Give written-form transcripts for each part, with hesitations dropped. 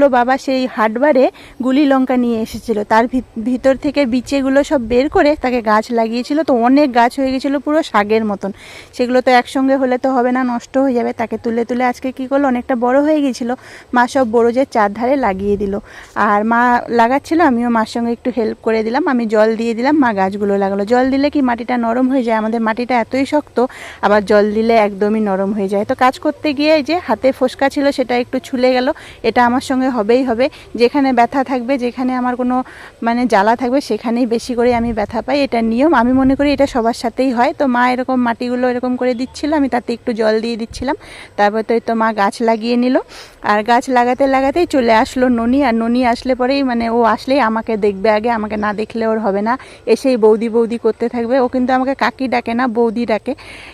বললো বাবা সেই হাটবারে গুলি লঙ্কা নিয়ে এসেছিলো, তার ভিতর থেকে বিচেগুলো সব বের করে তাকে গাছ লাগিয়েছিল। তো অনেক গাছ হয়ে গেছিলো পুরো শাকের মতন। সেগুলো তো একসঙ্গে হলে তো হবে না, নষ্ট হয়ে যাবে। তাকে তুলে তুলে আজকে কী করলো, অনেকটা বড় হয়ে গেছিলো, মা সব বরজের চারধারে লাগিয়ে দিল। আর মা লাগাচ্ছিল, আমিও মার সঙ্গে একটু হেল্প করে দিলাম। আমি জল দিয়ে দিলাম, মা গাছগুলো লাগালো। জল দিলে কি মাটিটা নরম হয়ে যায়, আমাদের মাটিটা এতই শক্ত, আবার জল দিলে একদমই নরম হয়ে যায়। তো কাজ করতে গিয়ে যে হাতে ফোসকা ছিল সেটা একটু ছুলে গেল। এটা আমার সঙ্গে হবেই হবে, যেখানে ব্যথা থাকবে, যেখানে আমার কোনো মানে জ্বালা থাকবে সেখানেই বেশি করে আমি ব্যথা পাই, এটা নিয়ম। আমি মনে করি এটা সবার সাথেই হয়। তো মা এরকম মাটিগুলো এরকম করে দিচ্ছিল, আমি তাতে একটু জল দিয়ে দিচ্ছিলাম। তারপর তো মা গাছ লাগিয়ে নিল। আর গাছ লাগাতে লাগাতেই চলে আসলো ননি। আর ননি আসলে পরেই মানে ও আসলেই আমাকে দেখবে আগে, আমাকে না দেখলে ওর হবে না, এসেই বৌদি বৌদি করতে থাকবে। ও কিন্তু আমাকে কাকি ডাকে না, বৌদি ডাকে।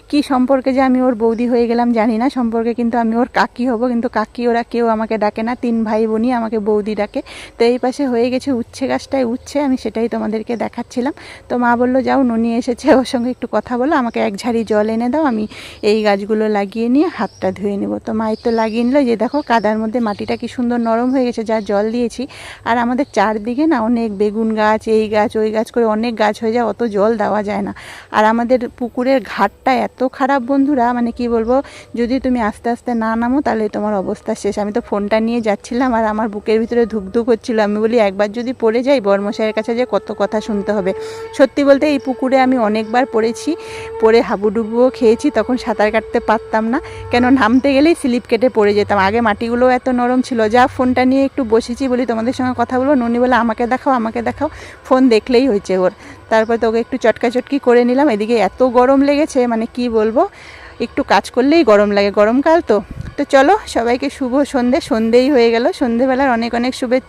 কি সম্পর্কে যে আমি ওর বৌদি হয়ে গেলাম জানি না, সম্পর্কে কিন্তু আমি ওর কাকি হব, কিন্তু কাকি ওরা কেউ আমাকে ডাকে না, 3 ভাই বোনই আমাকে বৌদি ডাকে। তো এই পাশে হয়ে গেছে উচ্ছে গাছটায় উচ্ছে, আমি সেটাই তোমাদেরকে দেখাচ্ছিলাম। তো মা বললো যাও ননি এসেছে, ওর সঙ্গে একটু কথা বলো, আমাকে 1 ঝাড়ি জল এনে দাও, আমি এই গাছগুলো লাগিয়ে নিয়ে হাতটা ধুয়ে নেব। তো মায়ের তো লাগিয়ে নিল। যে দেখো কাদার মধ্যে মাটিটা কি সুন্দর নরম হয়ে গেছে, যা জল দিয়েছি। আর আমাদের চারদিকে না অনেক বেগুন গাছ, এই গাছ ওই গাছ করে অনেক গাছ হয়ে যায়, অত জল দেওয়া যায় না। আর আমাদের পুকুরের ঘাটটা এত খারাপ বন্ধুরা, মানে কি বলবো, যদি তুমি আস্তে আস্তে না নামো তাহলে তোমার অবস্থা শেষ। আমি তো ফোনটা নিয়ে যাচ্ছিলাম আর আমার বুকের ভিতরে ধুকধুক হচ্ছিল। আমি বলি একবার যদি পড়ে যাই বর্মশাইয়ের কাছে যে কত কথা শুনতে হবে। সত্যি বলতে এই পুকুরে আমি অনেকবার পড়েছি, পড়ে হাবুডুবুও খেয়েছি। তখন সাঁতার কাটতে পারতাম না, কেন নামতে গেলেই স্লিপ কেটে পড়ে যেতাম। আগে মাটিগুলো এত নরম ছিল। যা ফোনটা নিয়ে একটু বসেছি, বলি তোমাদের সঙ্গে কথা বলবো। ননি বলে আমাকে দেখাও আমাকে দেখাও, ফোন দেখলেই হয়েছে ওর। তারপর তো ওকে একটু চটকাচটকি করে নিলাম। এদিকে এত গরম লেগেছে, মানে কি বলবো, একটু কাজ করলেই গরম লাগে, গরমকাল তো। তো চলো সবাইকে শুভ সন্ধে। সন্ধেই হয়ে গেল, সন্ধেবেলার অনেক অনেক শুভেচ্ছা।